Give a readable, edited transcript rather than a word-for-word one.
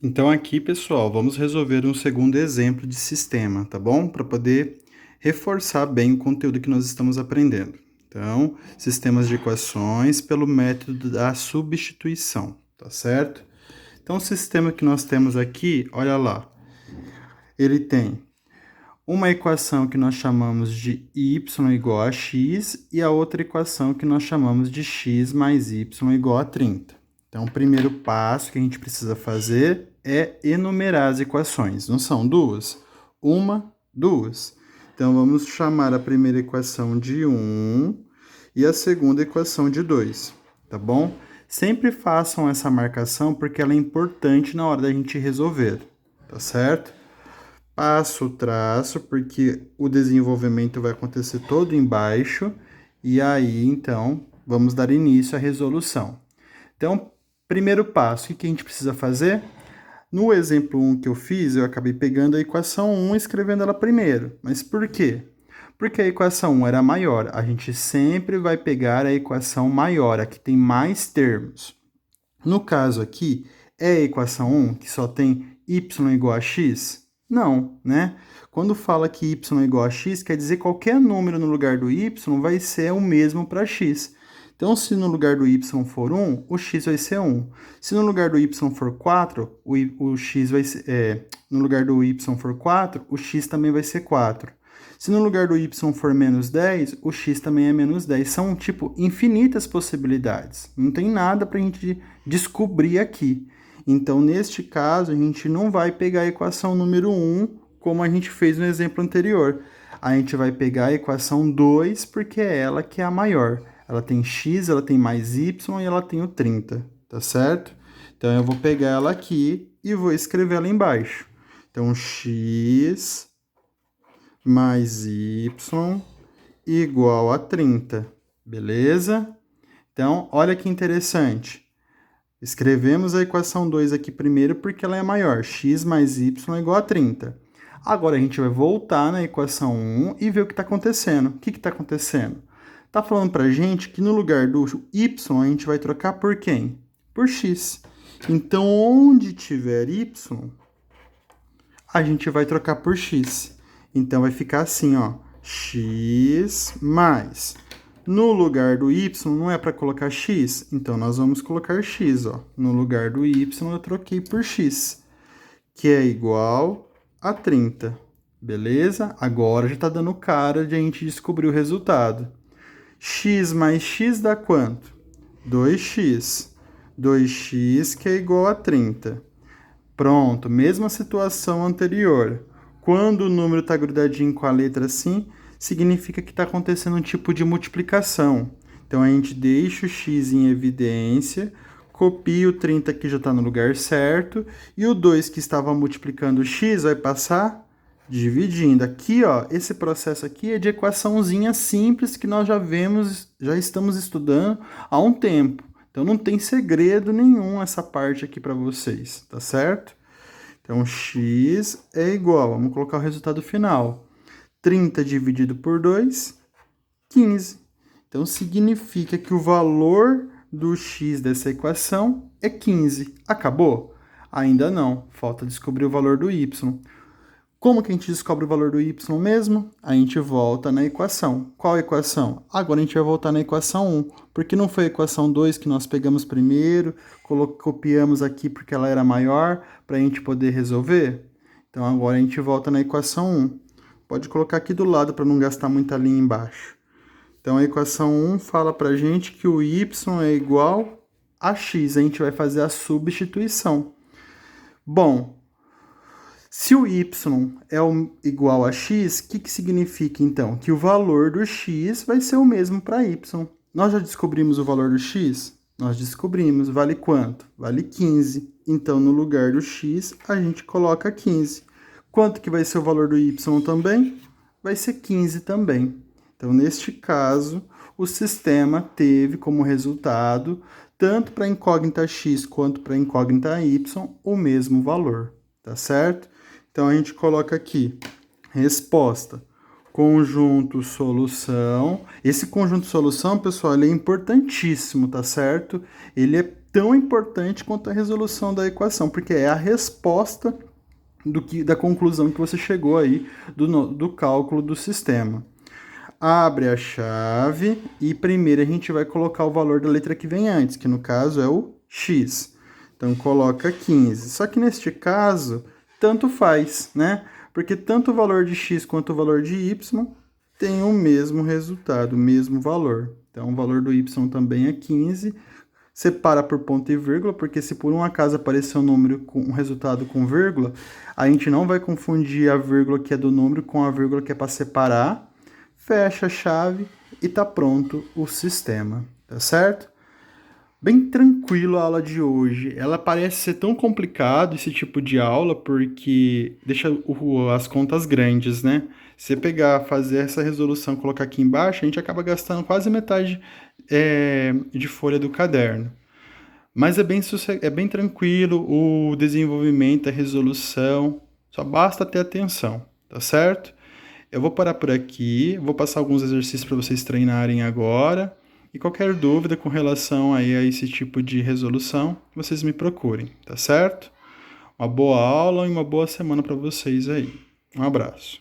Então aqui, pessoal, vamos resolver um segundo exemplo de sistema, tá bom? Para poder reforçar bem o conteúdo que nós estamos aprendendo. Então, sistemas de equações pelo método da substituição, tá certo? Então, o sistema que nós temos aqui, olha lá, ele tem uma equação que nós chamamos de y igual a x e a outra equação que nós chamamos de x mais y igual a 30. Então, o primeiro passo que a gente precisa fazer é enumerar as equações. Não são duas? Uma, duas. Então, vamos chamar a primeira equação de 1 e a segunda equação de 2, tá bom? Sempre façam essa marcação porque ela é importante na hora da gente resolver, tá certo? Passo o traço, porque o desenvolvimento vai acontecer todo embaixo, e aí, então, vamos dar início à resolução. Então, primeiro passo, o que a gente precisa fazer? No exemplo 1 que eu fiz, eu acabei pegando a equação 1 e escrevendo ela primeiro. Mas por quê? Porque a equação 1 era maior. A gente sempre vai pegar a equação maior, a que tem mais termos. No caso aqui, é a equação 1 que só tem y igual a x? Não, né? Quando fala que y é igual a x, quer dizer que qualquer número no lugar do y vai ser o mesmo para x. Então, se no lugar do y for 1, o x vai ser 1. Se no lugar do y for 4, o x vai ser... no lugar do y for 4, o x também vai ser 4. Se no lugar do y for menos 10, o x também é menos 10. São, tipo, infinitas possibilidades. Não tem nada para a gente descobrir aqui. Então, neste caso, a gente não vai pegar a equação número 1, como a gente fez no exemplo anterior. A gente vai pegar a equação 2, porque é ela que é a maior. Ela tem x, ela tem mais y e ela tem o 30, tá certo? Então, eu vou pegar ela aqui e vou escrever ela embaixo. Então, x mais y igual a 30, beleza? Então, olha que interessante. Escrevemos a equação 2 aqui primeiro porque ela é maior. X mais y é igual a 30. Agora, a gente vai voltar na equação 1 e ver o que está acontecendo. O que está acontecendo? Está falando para a gente que no lugar do y, a gente vai trocar por quem? Por x. Então, onde tiver y, a gente vai trocar por x. Então, vai ficar assim, ó. X mais... No lugar do y, não é para colocar x? Então, nós vamos colocar x, ó. No lugar do y, eu troquei por x, que é igual a 30. Beleza? Agora já está dando cara de a gente descobrir o resultado. X mais x dá quanto? 2x. 2x que é igual a 30. Pronto, mesma situação anterior. Quando o número está grudadinho com a letra assim, significa que está acontecendo um tipo de multiplicação. Então, a gente deixa o x em evidência, copia o 30 que já está no lugar certo, e o 2 que estava multiplicando o x vai passar dividindo. Aqui, ó, esse processo aqui é de equaçãozinha simples que nós já estamos estudando há um tempo. Então, não tem segredo nenhum essa parte aqui para vocês, tá certo? Então, x é igual, vamos colocar o resultado final. 30 dividido por 2, 15. Então, significa que o valor do x dessa equação é 15. Acabou? Ainda não, falta descobrir o valor do y. Como que a gente descobre o valor do y mesmo? A gente volta na equação. Qual equação? Agora a gente vai voltar na equação 1, porque não foi a equação 2 que nós pegamos primeiro, copiamos aqui porque ela era maior, para a gente poder resolver? Então agora a gente volta na equação 1. Pode colocar aqui do lado para não gastar muita linha embaixo. Então a equação 1 fala para a gente que o y é igual a x. A gente vai fazer a substituição. Bom, se o y é igual a x, o que significa, então? Que o valor do x vai ser o mesmo para y. Nós já descobrimos o valor do x? Nós descobrimos. Vale quanto? Vale 15. Então, no lugar do x, a gente coloca 15. Quanto que vai ser o valor do y também? Vai ser 15 também. Então, neste caso, o sistema teve como resultado, tanto para a incógnita x quanto para a incógnita y, o mesmo valor. Tá certo? Então, a gente coloca aqui, resposta, conjunto solução. Esse conjunto solução, pessoal, ele é importantíssimo, tá certo? Ele é tão importante quanto a resolução da equação, porque é a resposta da conclusão que você chegou aí do cálculo do sistema. Abre a chave e primeiro a gente vai colocar o valor da letra que vem antes, que no caso é o x. Então coloca 15. Só que neste caso, tanto faz, né? Porque tanto o valor de x quanto o valor de y tem o mesmo resultado, o mesmo valor. Então o valor do y também é 15. Separa por ponto e vírgula, porque se por um acaso aparecer um resultado com vírgula, a gente não vai confundir a vírgula que é do número com a vírgula que é para separar. Fecha a chave e tá pronto o sistema, tá certo? Bem tranquilo a aula de hoje. Ela parece ser tão complicado esse tipo de aula porque deixa as contas grandes, né? Se você pegar, fazer essa resolução, colocar aqui embaixo, a gente acaba gastando quase metade de folha do caderno. Mas é bem tranquilo o desenvolvimento, a resolução, só basta ter atenção, tá certo? Eu vou parar por aqui, vou passar alguns exercícios para vocês treinarem agora. E qualquer dúvida com relação aí a esse tipo de resolução, vocês me procurem, tá certo? Uma boa aula e uma boa semana para vocês aí. Um abraço.